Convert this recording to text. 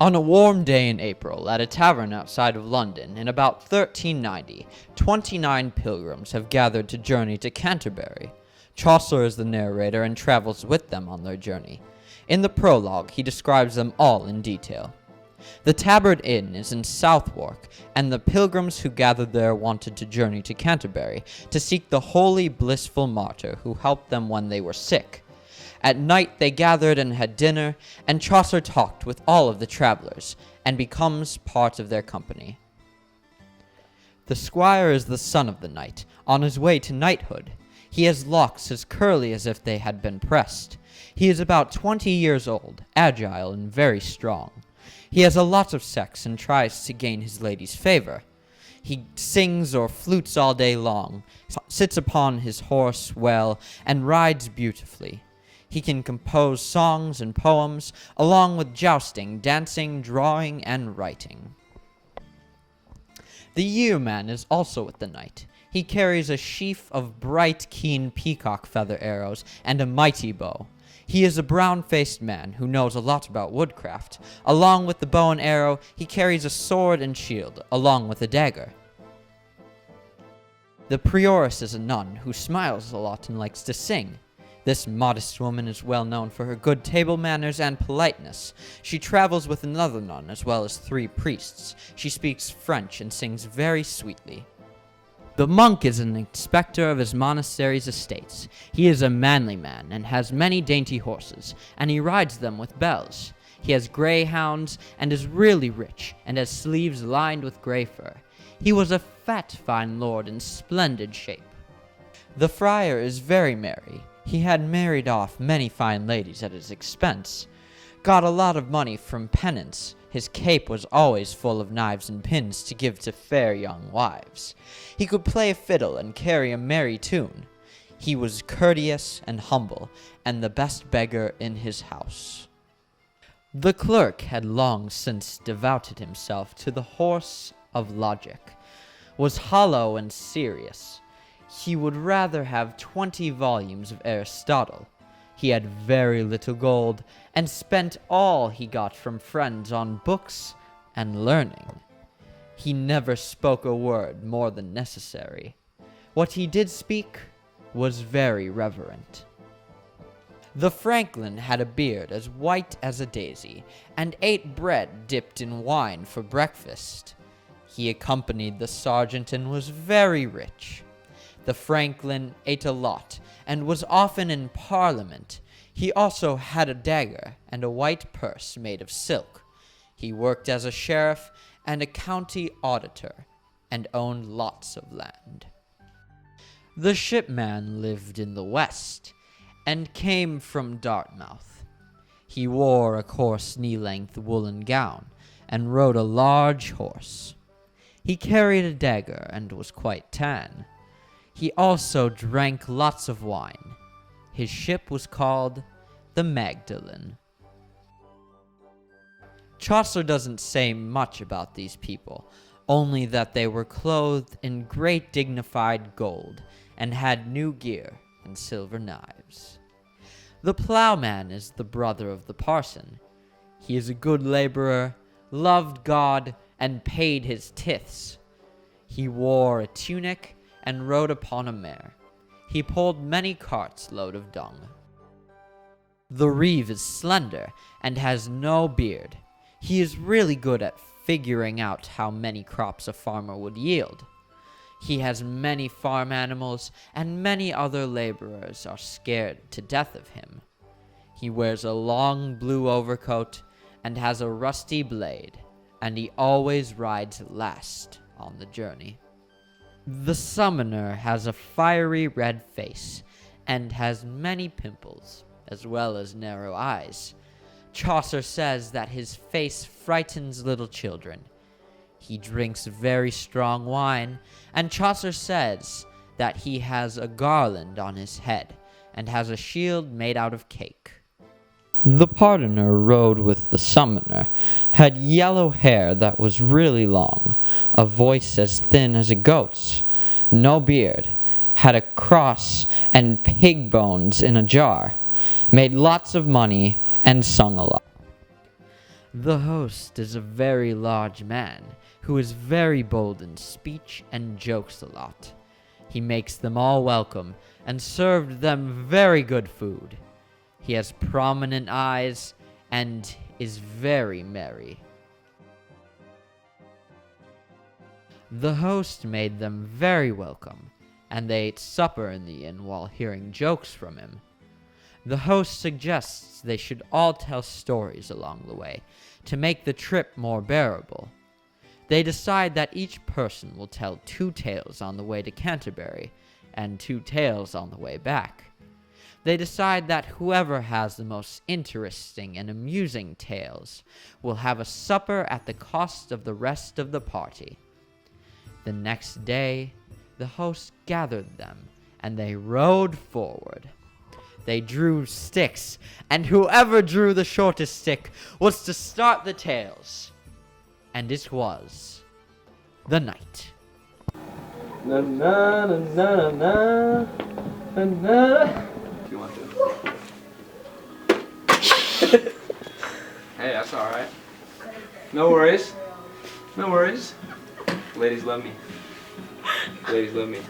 On a warm day in April, at a tavern outside of London, in about 1390, 29 pilgrims have gathered to journey to Canterbury. Chaucer is the narrator and travels with them on their journey. In the prologue, he describes them all in detail. The Tabard Inn is in Southwark, and the pilgrims who gathered there wanted to journey to Canterbury to seek the holy, blissful martyr who helped them when they were sick. At night they gathered and had dinner, and Chaucer talked with all of the travelers, and becomes part of their company. The squire is the son of the knight, on his way to knighthood. He has locks as curly as if they had been pressed. He is about 20 years old, agile and very strong. He has a lot of sex and tries to gain his lady's favor. He sings or flutes all day long, sits upon his horse well, and rides beautifully. He can compose songs and poems, along with jousting, dancing, drawing, and writing. The yeoman is also with the knight. He carries a sheaf of bright, keen peacock feather arrows and a mighty bow. He is a brown-faced man who knows a lot about woodcraft. Along with the bow and arrow, he carries a sword and shield, along with a dagger. The prioress is a nun who smiles a lot and likes to sing. This modest woman is well known for her good table manners and politeness. She travels with another nun as well as 3 priests. She speaks French and sings very sweetly. The monk is an inspector of his monastery's estates. He is a manly man and has many dainty horses, and he rides them with bells. He has greyhounds and is really rich, and has sleeves lined with grey fur. He was a fat, fine lord in splendid shape. The friar is very merry. He had married off many fine ladies at his expense. Got a lot of money from penance. His cape was always full of knives and pins to give to fair young wives. He could play a fiddle and carry a merry tune. He was courteous and humble, and the best beggar in his house. The clerk had long since devoted himself to the horse of logic, was hollow and serious. He would rather have 20 volumes of Aristotle. He had very little gold, and spent all he got from friends on books and learning. He never spoke a word more than necessary. What he did speak was very reverent. The franklin had a beard as white as a daisy, and ate bread dipped in wine for breakfast. He accompanied the sergeant and was very rich. The franklin ate a lot, and was often in Parliament. He also had a dagger and a white purse made of silk. He worked as a sheriff and a county auditor, and owned lots of land. The shipman lived in the west, and came from Dartmouth. He wore a coarse knee-length woolen gown, and rode a large horse. He carried a dagger, and was quite tan. He also drank lots of wine. His ship was called the Magdalen. Chaucer doesn't say much about these people, only that they were clothed in great dignified gold, and had new gear and silver knives. The ploughman is the brother of the parson. He is a good laborer, loved God, and paid his tithes. He wore a tunic and rode upon a mare. He pulled many carts load of dung. The reeve is slender and has no beard. He is really good at figuring out how many crops a farmer would yield. He has many farm animals, and many other laborers are scared to death of him. He wears a long blue overcoat and has a rusty blade, and he always rides last on the journey. The summoner has a fiery red face, and has many pimples, as well as narrow eyes. Chaucer says that his face frightens little children. He drinks very strong wine, and Chaucer says that he has a garland on his head, and has a shield made out of cake. The pardoner rode with the summoner, had yellow hair that was really long, a voice as thin as a goat's, no beard, had a cross and pig bones in a jar, made lots of money, and sung a lot. The host is a very large man who is very bold in speech and jokes a lot. He makes them all welcome and served them very good food. He has prominent eyes and is very merry. The host made them very welcome, and they ate supper in the inn while hearing jokes from him. The host suggests they should all tell stories along the way to make the trip more bearable. They decide that each person will tell 2 tales on the way to Canterbury and 2 tales on the way back. They decide that whoever has the most interesting and amusing tales will have a supper at the cost of the rest of the party. The next day, the host gathered them, and they rode forward. They drew sticks, and whoever drew the shortest stick was to start the tales. And it was the knight. Na na na na na na na. If you want to. Hey, that's all right. No worries. No worries. Ladies love me. Ladies love me.